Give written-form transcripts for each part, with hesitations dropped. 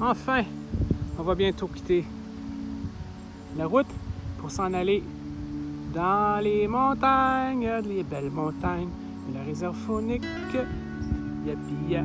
enfin, on va bientôt quitter la route pour s'en aller dans les montagnes, les belles montagnes de la réserve faunique Yapia.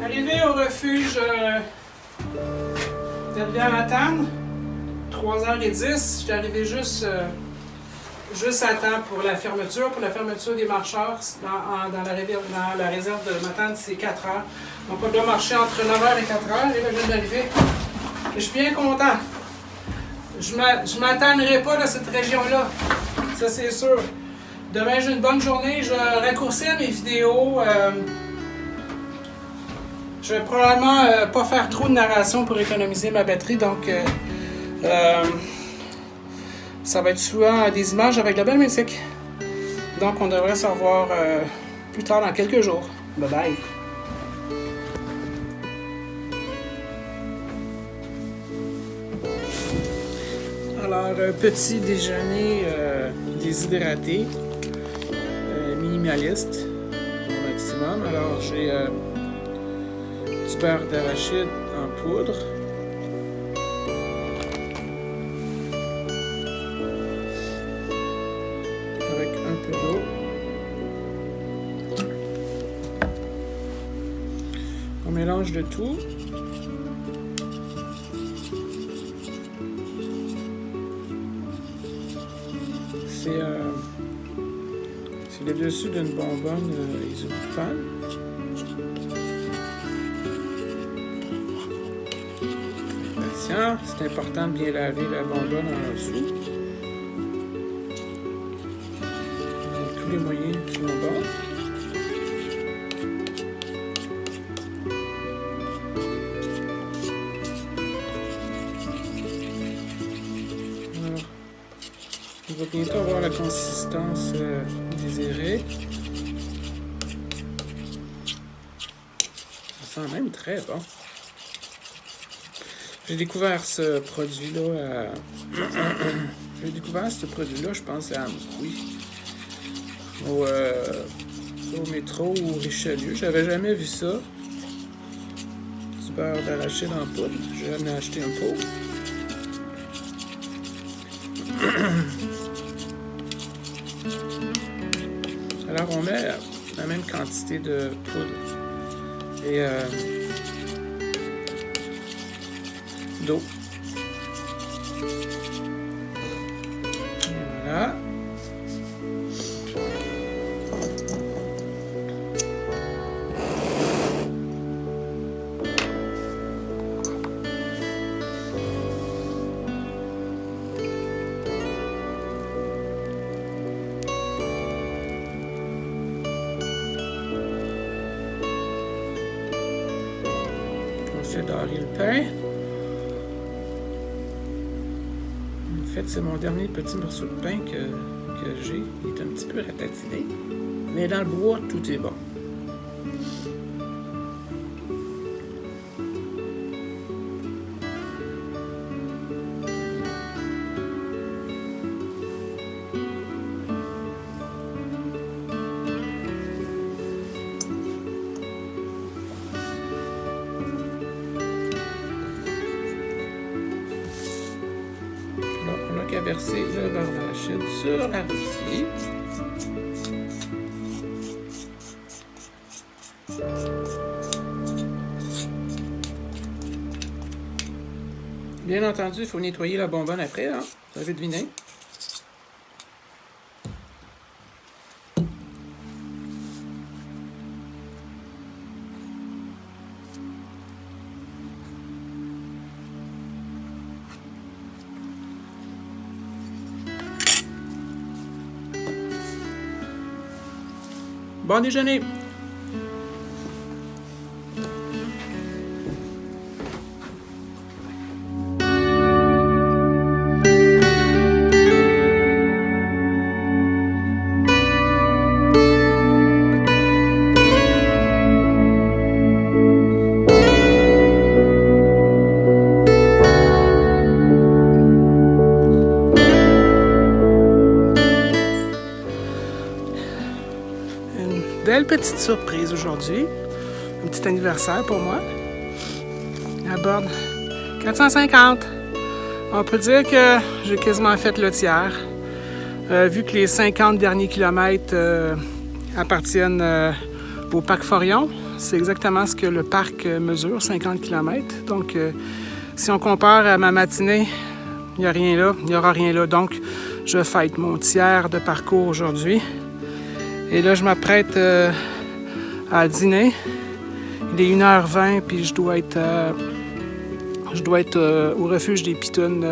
Arrivé au refuge de Rivière-Matane, 3h10, j'étais arrivé juste à temps pour la fermeture des marcheurs dans la réserve de Matane, c'est 4h. Donc on doit marcher entre 9h et 4h, et là je viens d'arriver. Je suis bien content. Je m'atteindrai pas de cette région-là, ça c'est sûr. Demain j'ai une bonne journée, je vais raccourcir mes vidéos. Je vais probablement pas faire trop de narration pour économiser ma batterie, donc ça va être souvent des images avec de la belle musique. Donc on devrait se revoir plus tard dans quelques jours. Bye bye! Alors, petit déjeuner déshydraté, minimaliste au maximum. Alors j'ai du beurre d'arachide en poudre, avec un peu d'eau, on mélange le tout. C'est le dessus d'une bonbonne isobutane. C'est important de bien laver la bonbonne en dessous. Tous les moyens sont bons. Alors, on va bientôt avoir la consistance désirée. Ça sent même très bon. J'ai découvert ce produit-là je pense, à Amkoui, au métro ou au Richelieu. J'avais jamais vu ça. Du beurre d'arachide en poudre. J'en ai acheté un pot. Alors on met la même quantité de poudre et d'eau. Et voilà. On fait dorer le pain. En fait, c'est mon dernier petit morceau de pain que j'ai. Il est un petit peu ratatiné. Mais dans le bois, tout est bon. verser le beurre d'arachide sur la rôtie. Bien entendu, il faut nettoyer la bonbonne après, hein? Vous avez deviné. Bon déjeuner! Belle petite surprise aujourd'hui. Un petit anniversaire pour moi. À Borne 450. On peut dire que j'ai quasiment fait le tiers. Vu que les 50 derniers kilomètres appartiennent au parc Forion, c'est exactement ce que le parc mesure, 50 km. Donc, si on compare à ma matinée, il n'y a rien là, il n'y aura rien là. Donc, je fête mon tiers de parcours aujourd'hui. Et là, je m'apprête à dîner. Il est 1h20, puis je dois être au refuge des Pitounes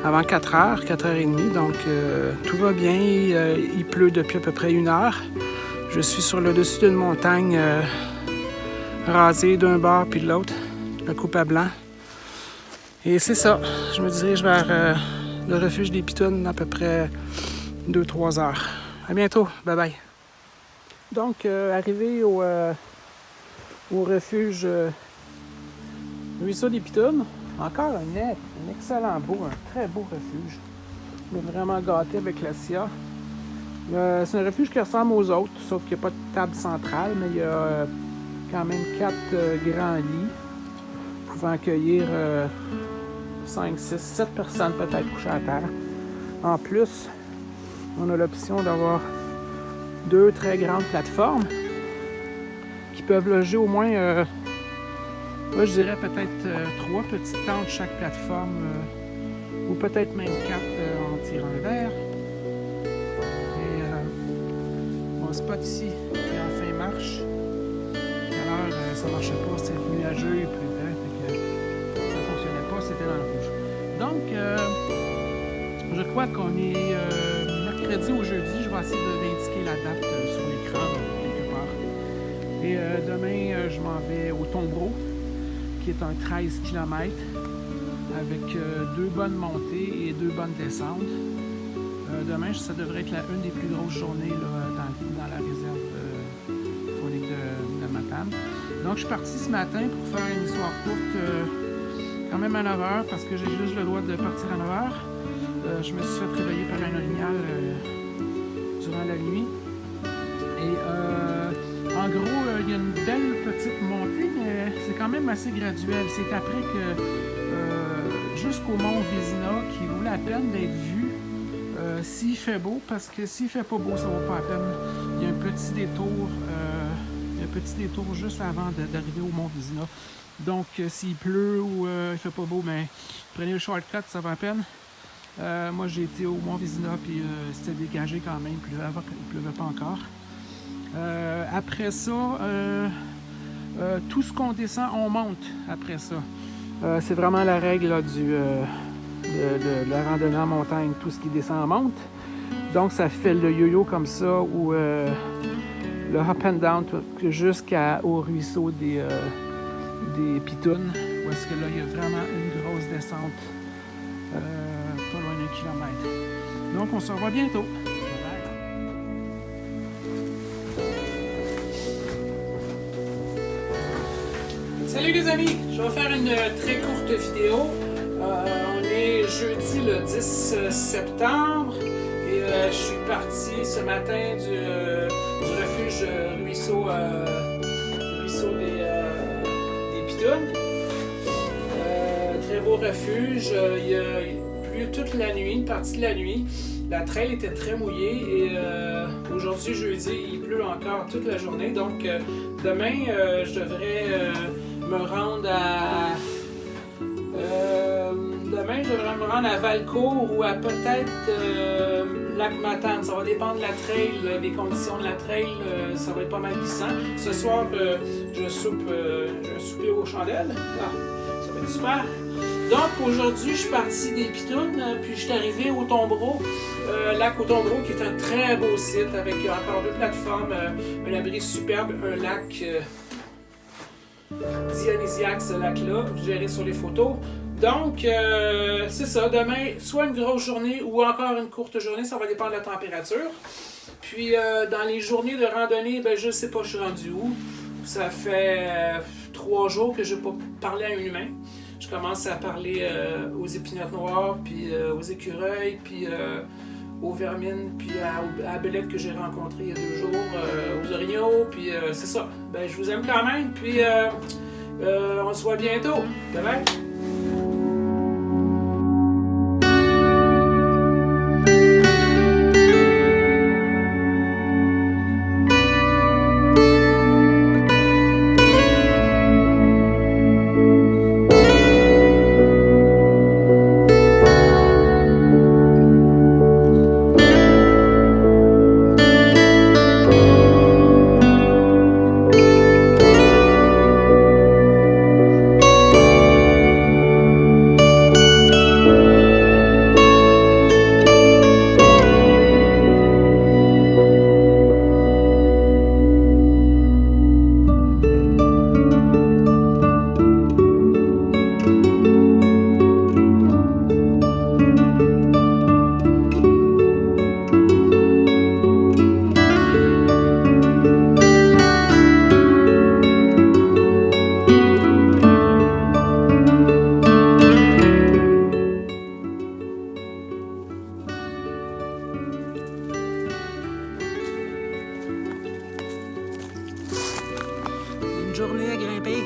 avant 4h, 4h30. Donc, tout va bien. Il pleut depuis à peu près 1 heure. Je suis sur le dessus d'une montagne rasée d'un bord puis de l'autre, la coupe à blanc. Et c'est ça. Je me dirige vers le refuge des Pitounes à peu près 2-3 heures. À bientôt. Bye bye. Donc, arrivé au refuge Ruisseau des Pitounes, encore un excellent beau, un très beau refuge. Je suis vraiment gâté avec la SIA. C'est un refuge qui ressemble aux autres, sauf qu'il n'y a pas de table centrale, mais il y a quand même 4 grands lits pouvant accueillir 5, 6, 7 personnes peut-être couchées à terre. En plus, on a l'option d'avoir 2 très grandes plateformes qui peuvent loger au moins, moi je dirais peut-être 3 petites tentes chaque plateforme, ou peut-être même 4 en tirant vers. Et mon spot ici qui enfin marche. Tout à l'heure, ça ne marchait pas, c'était nuageux, il pleuvait, ça ne fonctionnait pas, c'était dans le rouge. Donc, je crois qu'on est mercredi ou jeudi, je vais essayer d'indiquer la date sur l'écran quelque part. Et demain, je m'en vais au Tombereau, qui est un 13 km avec 2 bonnes montées et 2 bonnes descentes. Demain, ça devrait être une des plus grosses journées là, dans la réserve faunique de Matane. Donc, je suis parti ce matin pour faire une histoire courte, quand même à 9h, parce que j'ai juste le droit de partir à 9h. Je me suis fait réveiller par un orignal durant la nuit. Et en gros, il y a une belle petite montée, mais c'est quand même assez graduel. C'est après que jusqu'au mont Vézina, qui vaut la peine d'être vu s'il fait beau, parce que s'il fait pas beau, ça vaut pas la peine. Il y a un petit détour, juste avant d'arriver au mont Vézina. Donc, s'il pleut ou il fait pas beau, mais prenez le shortcut, ça vaut la peine. Moi, j'ai été au mont Vézina, puis c'était dégagé quand même, il pleuvait pas encore. Après ça, tout ce qu'on descend, on monte après ça. C'est vraiment la règle là, de la randonnée en montagne. Tout ce qui descend monte. Donc, ça fait le yo-yo comme ça, ou le up and down jusqu'au ruisseau des Pitounes, où est-ce que là, il y a vraiment une grosse descente, pas loin d'1 kilomètre. Donc, on se revoit bientôt. Salut les amis, je vais faire une très courte vidéo. On est jeudi le 10 septembre et je suis parti ce matin du refuge ruisseau des Pitounes. Très beau refuge, il plu toute la nuit, une partie de la nuit. La trail était très mouillée et aujourd'hui, jeudi, il pleut encore toute la journée. Donc, demain, je devrais me rendre à... demain, je devrais me rendre à Valcourt ou à peut-être Lac-Matane. Ça va dépendre de la trail, des conditions de la trail. Ça va être pas mal glissant. Ce soir, je soupe souper aux chandelles. Ah, ça va être super. Donc aujourd'hui, je suis parti des Pitounes, puis je suis arrivé au Tombreau, lac au Tombreau, qui est un très beau site avec encore 2 plateformes, un abri superbe, un lac dionysiaque, ce lac-là, vous verrez sur les photos. Donc, c'est ça, demain, soit une grosse journée ou encore une courte journée, ça va dépendre de la température. Puis, dans les journées de randonnée, ben, je ne sais pas je suis rendu où. Ça fait 3 jours que je n'ai pas parlé à un humain. Je commence à parler aux épinottes noires, puis aux écureuils, puis aux vermines, puis à la belette que j'ai rencontrée il y a 2 jours, aux orignaux, puis c'est ça. Ben, je vous aime quand même, puis on se voit bientôt. Bye bye! Journée à grimper.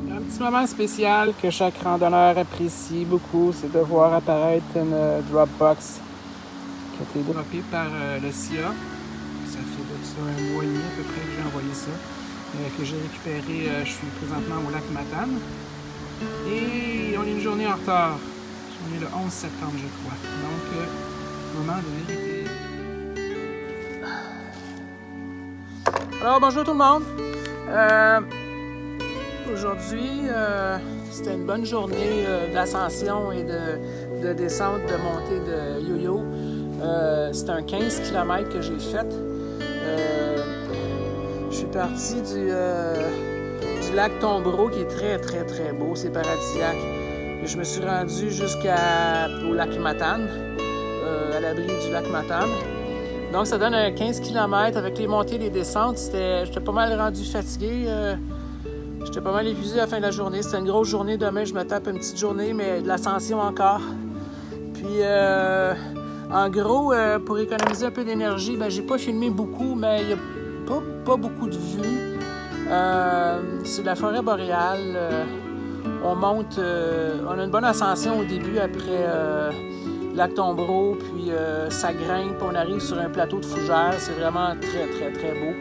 Un petit moment spécial que chaque randonneur apprécie beaucoup, c'est de voir apparaître une Dropbox qui a été droppée par le CIA. Ça fait de ça un mois et demi à peu près que j'ai envoyé ça. Que j'ai récupéré, je suis présentement au lac Matane. Et on est une journée en retard. On est le 11 septembre, je crois. Donc, moment de vérité. Alors, bonjour tout le monde. Aujourd'hui, c'était une bonne journée d'ascension et de descente, de montée de yo-yo. C'était un 15 km que j'ai fait. Je suis parti du lac Tombreau qui est très très très beau, c'est paradisiaque. Je me suis rendu jusqu'au lac Matane, à l'abri du lac Matane. Donc ça donne un 15 km avec les montées et les descentes. J'étais pas mal rendu fatigué. J'étais pas mal épuisé à la fin de la journée. C'était une grosse journée. Demain, je me tape une petite journée, mais de l'ascension encore. Puis, en gros, pour économiser un peu d'énergie, ben, j'ai pas filmé beaucoup, mais il n'y a pas beaucoup de vues. C'est de la forêt boréale. On monte, on a une bonne ascension au début, après lac Tombreau, puis ça grimpe. On arrive sur un plateau de fougères. C'est vraiment très, très, très beau.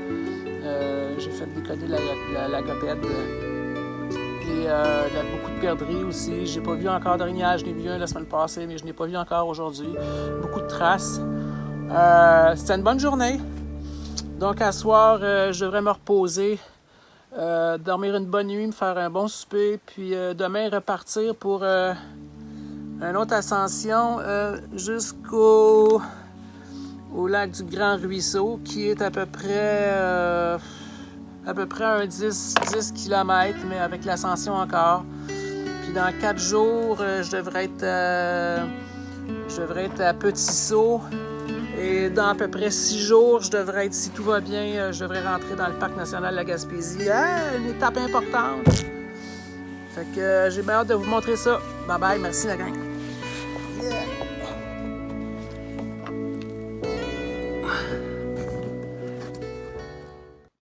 J'ai fait décoller la copette. Et beaucoup de perdrix aussi. J'ai pas vu encore d'orignal. Je n'ai vu un la semaine passée, mais je n'ai pas vu encore aujourd'hui. Beaucoup de traces. C'était une bonne journée. Donc, à soir, je devrais me reposer, dormir une bonne nuit, me faire un bon souper, puis demain repartir pour une autre ascension jusqu'au lac du Grand Ruisseau, qui est à peu près un 10 km, mais avec l'ascension encore. Puis dans 4 jours, je devrais être à Petit-Saut. Et dans à peu près 6 jours, je devrais être, si tout va bien, je devrais rentrer dans le Parc national de la Gaspésie. Une étape importante. Fait que j'ai bien hâte de vous montrer ça. Bye bye, merci la gang. Yeah.